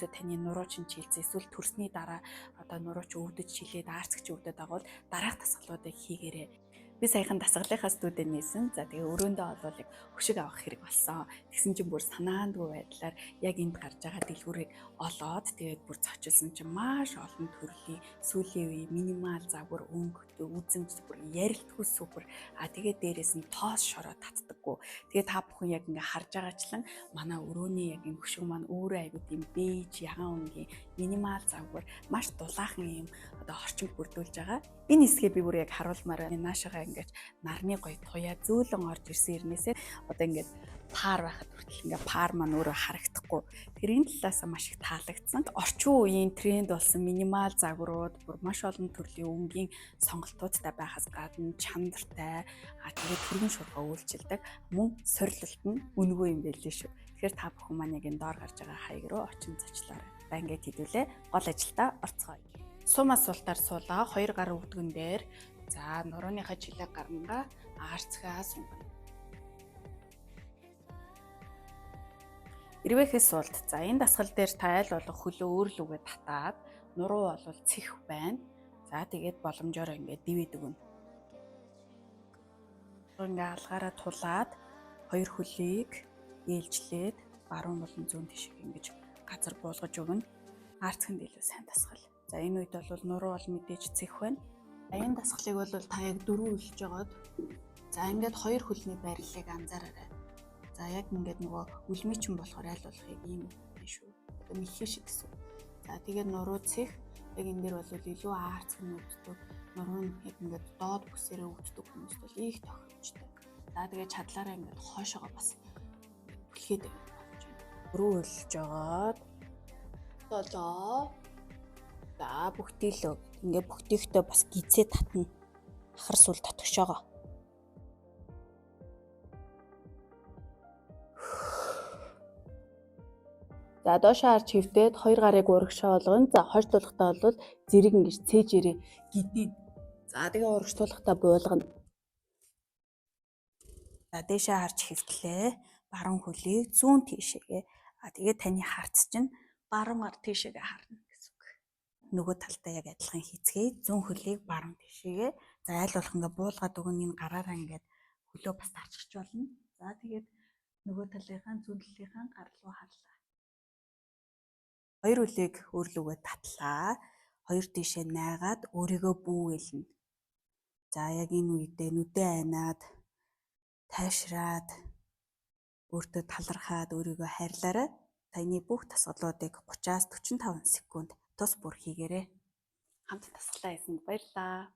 Таны нуруу чинь чилзээ эсвэл төрсний дараа одоо нуруу чи өвдөж чилээд аарцгч өвдөд байгаа бол дараах дасгалуудыг хийгээрэй. Би саяхан дасгалынхаа студид нээсэн. За тэгээ өрөөндөө олвол яг хөшиг авах хэрэг болсон. Тэгсэн чинь бүр санаандгүй байдлаар яг энд гарч байгаа дэлгүүрийг олоод тэгээд бүр цочилсон чинь маш олон төрлийн сүүлийн үе минимал загвар өнгөтэй үзэмж бүр ярилтгүй супер. Тэгээд дээрээс нь тоос шороо татдаггүй. Тэгээд та бүхэн яг ингээ харж байгаачлан манай өрөөний яг энэ хөшиг маань өөрөө айгуу тийм бэж ягаан өнгийн минимал загвар маш дулаахан юм одоо орчинд бүрдүүлж байгаа. Энэ хэсгээ би бүр яг харуулмаар байна. Наашаага ингээд нарны гоё туяа зөөлөн орж ирсэн ирнээсээ одоо ингээд пар байхад хүртэл ингээд пар маань өөрөө харагдахгүй. Тэгэхээр энэ талаас маш их таалагдсан. Орчин үеийн тренд болсон минимал загварууд бүр маш олон төрлийн өнгийн сонголтуудтай байхаас гадна чанартай тэгээд төргөн шуурга үйлчилдэг мөн сорилт нь үнэгүй юм байл шүү. Тэгэхээр та бүхэн маань яг энэ доор гарч байгаа хаяг руу очин зачлаарай. За ингээд хэдүүлээ гол ажилдаа орцгоё. Сумаа суултаар суулаа 2 гар өвдгөн дээр за нурууныхаа жилэг гарнгаа аарцгаа сунгана. Ирвэхээс суулт. За энэ дасгал дээр та аль болох хөлөө өөр лүгээ татаад нуруу бол цэх байна. За тэгээд боломжоор ингээд дивэд өгнө. Ингээ алгаараа тулаад 2 хөлийг ээлжлээд баруун болон зүүн тишиг ингэж газар буулгаж өгнө. Аарцганд илүү сайн дасгал. За энэ үед бол нуруу бол мэдээж цэх байна. Энэ дасгалыг бол та яг 4 үлж жагаад за ингээд 2 хөлний байрлалыг анзаараарай. За яг ингээд нөгөө үлмий чинь болохоор аль болохыг ийм байна шүү. Одоо мэлхий шиг гэсэн. За тэгээд нуруу цэх яг энэ дээр бол илүү аарцг нь өвддөг. Нуруу нь яг ингээд доод бүсээрээ өвддөг хүмүүст бол их тохиромжтой. За тэгээд чадлаараа ингээд хоошоогоо бас бүлхээд болж байна. Дөрөв үлж жагаад толоо. За бүгдийлөө ингээд бүгдийгтээ бас гизээ татна. Ахар сүл татгшоогоо. За доошоо харж хөвдөөд 2 гарыг урагшаа болгоно. За хойшлуулгатай бол зэрэг ингэж цээжээрээ гидээ. За тэгээ урагшлуулгатай буулгана. За дээшээ харж хөвтлээ. Баруун хөлийг зүүн тийшээгээ. Тэгээд таны харц чинь баруун гар тийшээгээ харна гэсэн үг. Нөгөө талдаа яг адилхан хийцгээе. Зүүн хөлийг баруун тийшээгээ. За аль болох ингээ буулгаад өгөн энэ гараараа ингээд хөлөө бас тарчж болно. За тэгээд нөгөө талынхаа зүүн талынхаа гар руу харлаа. 2 үлийг өөрлөгөө татлаа. 2 тийшээ найгаад өөрийгөө бүүгэлнэ. За яг энэ үедээ нүдээ айнаад тайшраад өөртөө талархаад өөрийгөө хайрлаарай. Таны бүх дасгалуудыг 30-аас 45 секунд тус бүр хийгээрэй. Хамт дасгалаа хийсэнд баярлалаа.